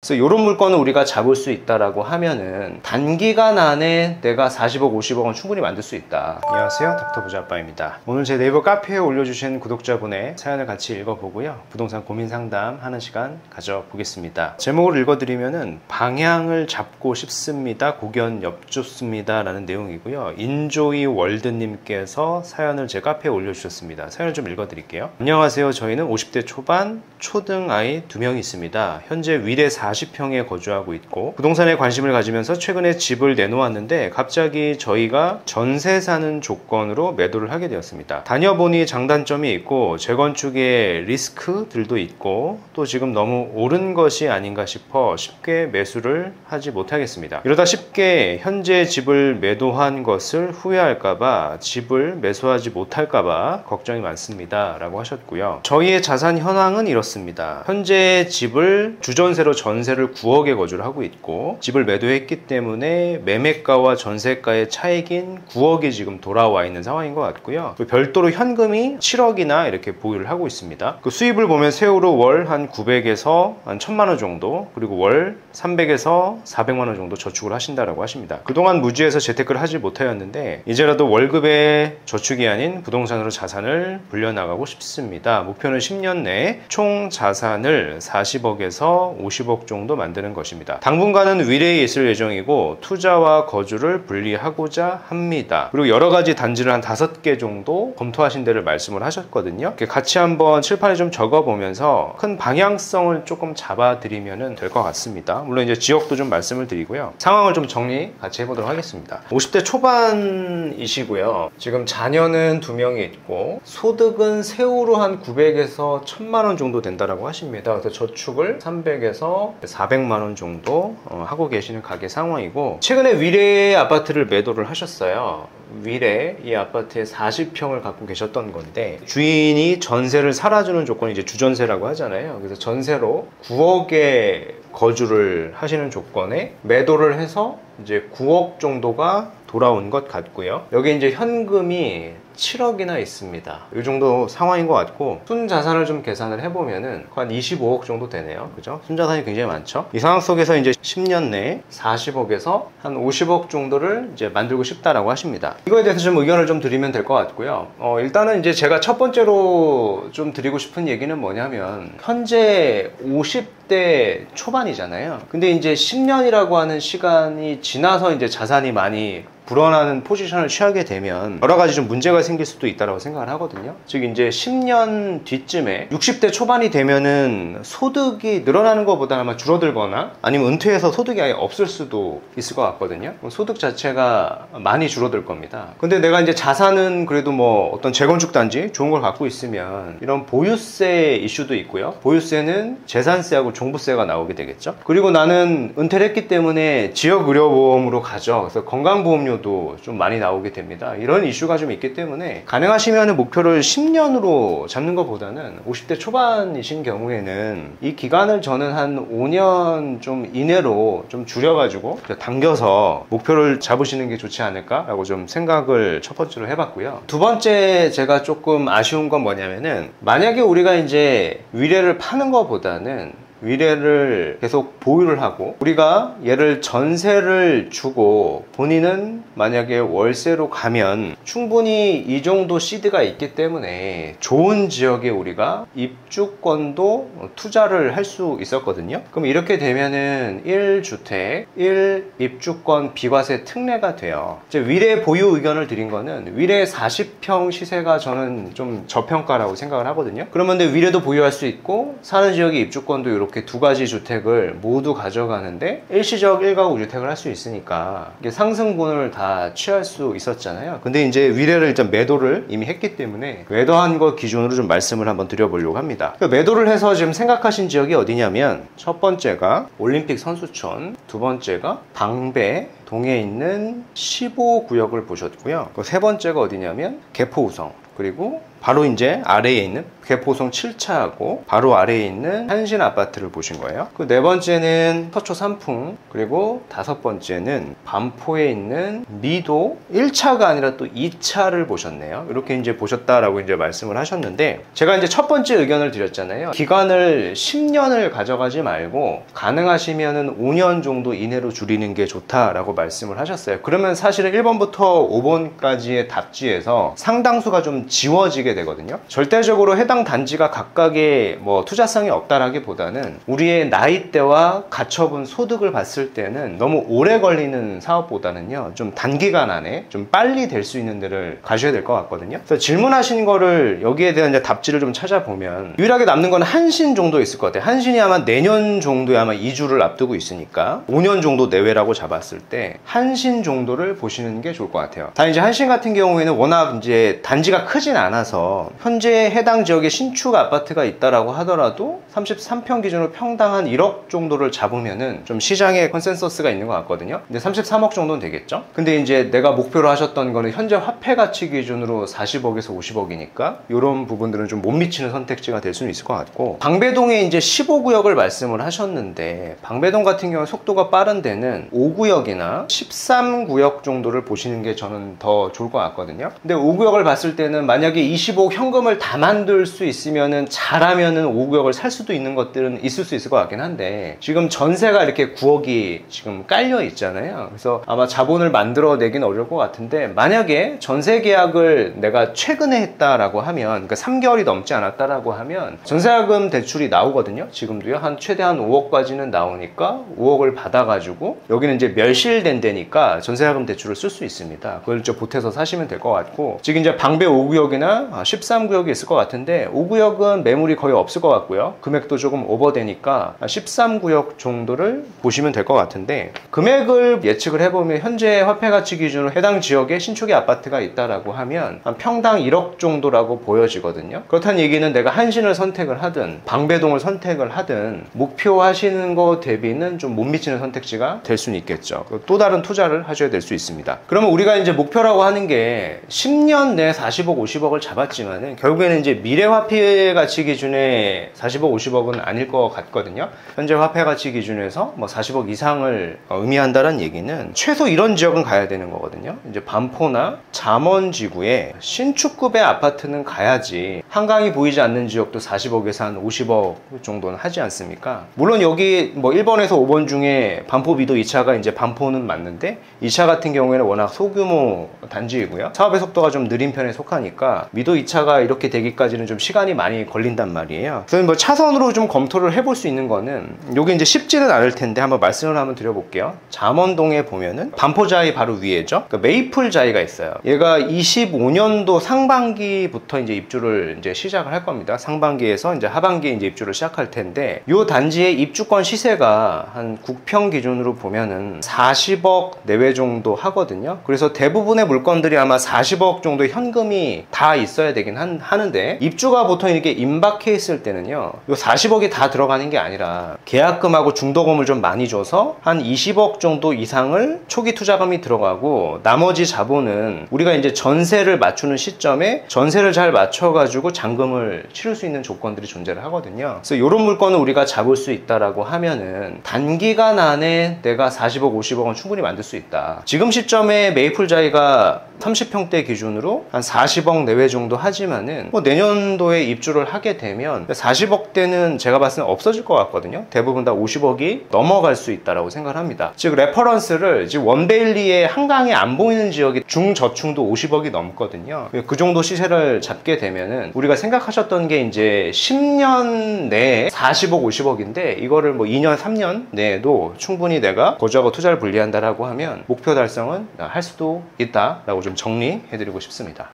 그래서 이런 물건을 우리가 잡을 수 있다라고 하면은 단기간 안에 내가 40억, 50억은 충분히 만들 수 있다. 안녕하세요, 닥터 부자아빠입니다. 오늘 제 네이버 카페에 올려주신 구독자분의 사연을 같이 읽어보고요, 부동산 고민 상담하는 시간 가져보겠습니다. 제목을 읽어드리면은 방향을 잡고 싶습니다, 고견 엽좋습니다 라는 내용이고요. 인조이 월드님께서 사연을 제 카페에 올려주셨습니다. 사연을 좀 읽어드릴게요. 안녕하세요. 저희는 50대 초반 초등 아이 2명이 있습니다. 현재 위례 40평에 거주하고 있고 부동산에 관심을 가지면서 최근에 집을 내놓았는데 갑자기 저희가 전세 사는 조건으로 매도를 하게 되었습니다. 다녀보니 장단점이 있고 재건축의 리스크들도 있고 또 지금 너무 오른 것이 아닌가 싶어 쉽게 매수를 하지 못하겠습니다. 이러다 쉽게 현재 집을 매도한 것을 후회할까봐 집을 매수하지 못할까봐 걱정이 많습니다 라고 하셨고요. 저희의 자산 현황은 이렇습니다. 현재 집을 주전세로 전세를 9억에 거주를 하고 있고 집을 매도했기 때문에 매매가와 전세가의 차익인 9억이 지금 돌아와 있는 상황인 것 같고요. 별도로 현금이 7억이나 이렇게 보유를 하고 있습니다. 그 수입을 보면 세후로 월 한 900에서 한 1000만 원 정도, 그리고 월 300에서 400만 원 정도 저축을 하신다라고 하십니다. 그동안 무주에서 재테크를 하지 못하였는데 이제라도 월급의 저축이 아닌 부동산으로 자산을 불려나가고 싶습니다. 목표는 10년 내에 총 자산을 40억에서 50억 정도 만드는 것입니다. 당분간은 위례에 있을 예정이고 투자와 거주를 분리하고자 합니다. 그리고 여러 가지 단지를 한 5개 정도 검토하신 데를 말씀을 하셨거든요. 같이 한번 칠판에 좀 적어보면서 큰 방향성을 조금 잡아드리면 될 것 같습니다. 물론 이제 지역도 좀 말씀을 드리고요. 상황을 좀 정리 같이 해보도록 하겠습니다. 50대 초반이시고요. 지금 자녀는 2명이 있고 소득은 세후로 한 900에서 1000만 원 정도 된다라고 하십니다. 그래서 저축을 300에서 400만 원 정도 하고 계시는 가게 상황이고 최근에 위례 아파트를 매도를 하셨어요. 위례 이 아파트에 40평을 갖고 계셨던 건데 주인이 전세를 살아주는 조건이 이제 주전세라고 하잖아요. 그래서 전세로 9억에 거주를 하시는 조건에 매도를 해서 이제 9억 정도가 돌아온 것 같고요. 여기 이제 현금이 7억이나 있습니다. 이 정도 상황인 것 같고 순자산을 좀 계산을 해보면은 한 25억 정도 되네요. 그죠? 순자산이 굉장히 많죠. 이 상황 속에서 이제 10년 내에 40억에서 한 50억 정도를 이제 만들고 싶다라고 하십니다. 이거에 대해서 좀 의견을 좀 드리면 될 것 같고요. 일단은 이제 제가 첫 번째로 좀 드리고 싶은 얘기는 뭐냐면 현재 50대 초반이잖아요. 근데 이제 10년이라고 하는 시간이 지나서 이제 자산이 많이 불어나는 포지션을 취하게 되면 여러 가지 좀 문제가 생길 수도 있다고 생각을 하거든요. 즉 이제 10년 뒤쯤에 60대 초반이 되면은 소득이 늘어나는 것보다 아마 줄어들거나 아니면 은퇴해서 소득이 아예 없을 수도 있을 것 같거든요. 소득 자체가 많이 줄어들 겁니다. 근데 내가 이제 자산은 그래도 뭐 어떤 재건축 단지 좋은 걸 갖고 있으면 이런 보유세 이슈도 있고요. 보유세는 재산세하고 종부세가 나오게 되겠죠. 그리고 나는 은퇴를 했기 때문에 지역의료보험으로 가죠. 그래서 건강보험료 도 좀 많이 나오게 됩니다. 이런 이슈가 좀 있기 때문에 가능하시면 목표를 10년으로 잡는 것보다는 50대 초반이신 경우에는 이 기간을 저는 한 5년 좀 이내로 좀 줄여가지고 당겨서 목표를 잡으시는 게 좋지 않을까라고 좀 생각을 첫 번째로 해봤고요. 두 번째 제가 조금 아쉬운 건 뭐냐면은 만약에 우리가 이제 위례를 파는 것보다는 위례를 계속 보유를 하고 우리가 얘를 전세를 주고 본인은 만약에 월세로 가면 충분히 이 정도 시드가 있기 때문에 좋은 지역에 우리가 입주권도 투자를 할 수 있었거든요. 그럼 이렇게 되면은 1주택 1입주권 비과세 특례가 돼요. 이제 위례 보유 의견을 드린 거는 위례 40평 시세가 저는 좀 저평가라고 생각을 하거든요. 그러면 근데 위례도 보유할 수 있고 사는 지역의 입주권도 이렇게 두 가지 주택을 모두 가져가는데 일시적 1가구 주택을 할 수 있으니까 이게 상승분을 다 취할 수 있었잖아요. 근데 이제 위례를 일단 매도를 이미 했기 때문에 매도한 거 기준으로 좀 말씀을 한번 드려보려고 합니다. 매도를 해서 지금 생각하신 지역이 어디냐면 첫 번째가 올림픽 선수촌, 두 번째가 방배 동에 있는 15구역을 보셨고요. 세 번째가 어디냐면 개포우성, 그리고 바로 이제 아래에 있는 개포성 7차하고 바로 아래에 있는 한신 아파트를 보신 거예요. 그 네 번째는 서초 삼풍, 그리고 다섯 번째는 반포에 있는 미도 1차가 아니라 또 2차를 보셨네요. 이렇게 이제 보셨다라고 이제 말씀을 하셨는데, 제가 이제 첫 번째 의견을 드렸잖아요. 기간을 10년을 가져가지 말고 가능하시면은 5년 정도 이내로 줄이는 게 좋다라고 말씀을 하셨어요. 그러면 사실은 1번부터 5번까지의 답지에서 상당수가 좀 지워지게 되거든요. 절대적으로 해당 단지가 각각의 뭐 투자성이 없다라기보다는 우리의 나이대와 가처분 소득을 봤을 때는 너무 오래 걸리는 사업보다는요, 좀 단기간 안에 좀 빨리 될 수 있는 데를 가셔야 될 것 같거든요. 그래서 질문하신 거를 여기에 대한 이제 답지를 좀 찾아보면 유일하게 남는 건 한신 정도 있을 것 같아요. 한신이 아마 내년 정도에 아마 이주를 앞두고 있으니까 5년 정도 내외라고 잡았을 때 한신 정도를 보시는 게 좋을 것 같아요. 다 이제 한신 같은 경우에는 워낙 이제 단지가 크진 않아서 현재 해당 지역에 신축 아파트가 있다라고 하더라도 33평 기준으로 평당 한 1억 정도를 잡으면은 좀 시장에 컨센서스가 있는 것 같거든요. 근데 33억 정도는 되겠죠. 근데 이제 내가 목표로 하셨던 거는 현재 화폐 가치 기준으로 40억에서 50억이니까 이런 부분들은 좀 못 미치는 선택지가 될 수는 있을 것 같고, 방배동에 이제 15구역을 말씀을 하셨는데 방배동 같은 경우 속도가 빠른 데는 5구역이나 13구역 정도를 보시는 게 저는 더 좋을 것 같거든요. 근데 5구역을 봤을 때는 만약에 25억 현금을 다 만들 수 있으면은 잘하면은 5구역을 살 수도 있는 것들은 있을 수 있을 것 같긴 한데, 지금 전세가 이렇게 9억이 지금 깔려 있잖아요. 그래서 아마 자본을 만들어내긴 어려울 것 같은데, 만약에 전세 계약을 내가 최근에 했다라고 하면, 그러니까 3개월이 넘지 않았다라고 하면 전세자금 대출이 나오거든요. 지금도요. 한 최대한 5억까지는 나오니까 5억을 받아가지고 여기는 이제 멸실된 데니까 전세자금 대출을 쓸 수 있습니다. 그걸 좀 보태서 사시면 될 것 같고, 지금 이제 방배 5구역이나 13구역이 있을 것 같은데 5구역은 매물이 거의 없을 것 같고요. 금액도 조금 오버되니까 13구역 정도를 보시면 될 것 같은데, 금액을 예측을 해보면 현재 화폐 가치 기준으로 해당 지역에 신축의 아파트가 있다라고 하면 한 평당 1억 정도라고 보여지거든요. 그렇다는 얘기는 내가 한신을 선택을 하든 방배동을 선택을 하든 목표하시는 거 대비는 좀 못 미치는 선택지가 될 수는 있겠죠. 또 다른 투자를 하셔야 될 수 있습니다. 그러면 우리가 이제 목표라고 하는 게 10년 내에 40억, 50억을 잡았지만은 결국에는 이제 미래 화폐 가치 기준에 40억, 50억은 아닐 것 같거든요. 현재 화폐 가치 기준에서 뭐 40억 이상을 의미한다는 얘기는 최소 이런 지역은 가야 되는 거거든요. 이제 반포나 잠원지구에 신축급의 아파트는 가야지, 한강이 보이지 않는 지역도 40억에서 한 50억 정도는 하지 않습니까? 물론 여기 뭐 1번에서 5번 중에 반포 미도 2차가 이제 반포는 맞는데 2차 같은 경우에는 워낙 소규모 단지이고요. 사업의 속도가 좀 느린 편에 속하니까 미도 2차가 이렇게 되기까지는 좀 시간이 많이 걸린단 말이에요. 그래서 뭐 차선으로 좀 검토를 해볼 수 있는 거는, 여기 이제 쉽지는 않을 텐데 한번 말씀을 한번 드려볼게요. 잠원동에 보면은 반포자이 바로 위에죠. 그러니까 메이플자이가 있어요. 얘가 25년도 상반기부터 이제 입주를 이제 시작을 할 겁니다. 상반기에서 이제 하반기에 이제 입주를 시작할 텐데, 이 단지의 입주권 시세가 한 9평 기준으로 보면은 40억 내외 정도 하거든요. 그래서 대부분의 물건들이 아마 40억 정도 현금이 다 있어야 되긴 하는데, 입주가 보통 이렇게 임박해 있을 때는요, 요 40억이 다 들어가는 게 아니라 계약금하고 중도금을 좀 많이 줘서 한 20억 정도 이상을 초기 투자금이 들어가고, 나머지 자본은 우리가 이제 전세를 맞추는 시점에 전세를 잘 맞춰가지고 잔금을 치를 수 있는 조건들이 존재를 하거든요. 그래서 이런 물건을 우리가 잡을 수 있다라고 하면은 단기간 안에 내가 40억, 50억은 충분히 만들 수 있다. 지금 시점에 메이플자이가 30평대 기준으로 한 40억 내외 정도 하지만은 뭐 내년도에 입주를 하게 되면 40억대는 제가 봤을 때는 없어질 것 같거든요. 대부분 다 50억이 넘어갈 수 있다라고 생각을 합니다. 즉 레퍼런스를 지금 원베일리의 한강이 안 보이는 지역이 중저층도 50억이 넘거든요. 그 정도 시세를 잡게 되면은 우리가 생각하셨던 게 이제 10년 내에 40억, 50억인데 이거를 뭐 2년, 3년 내에도 충분히 내가 거주하고 투자를 분리한다라고 하면 목표 달성은 할 수도 있다라고 좀 정리해드리고 싶습니다.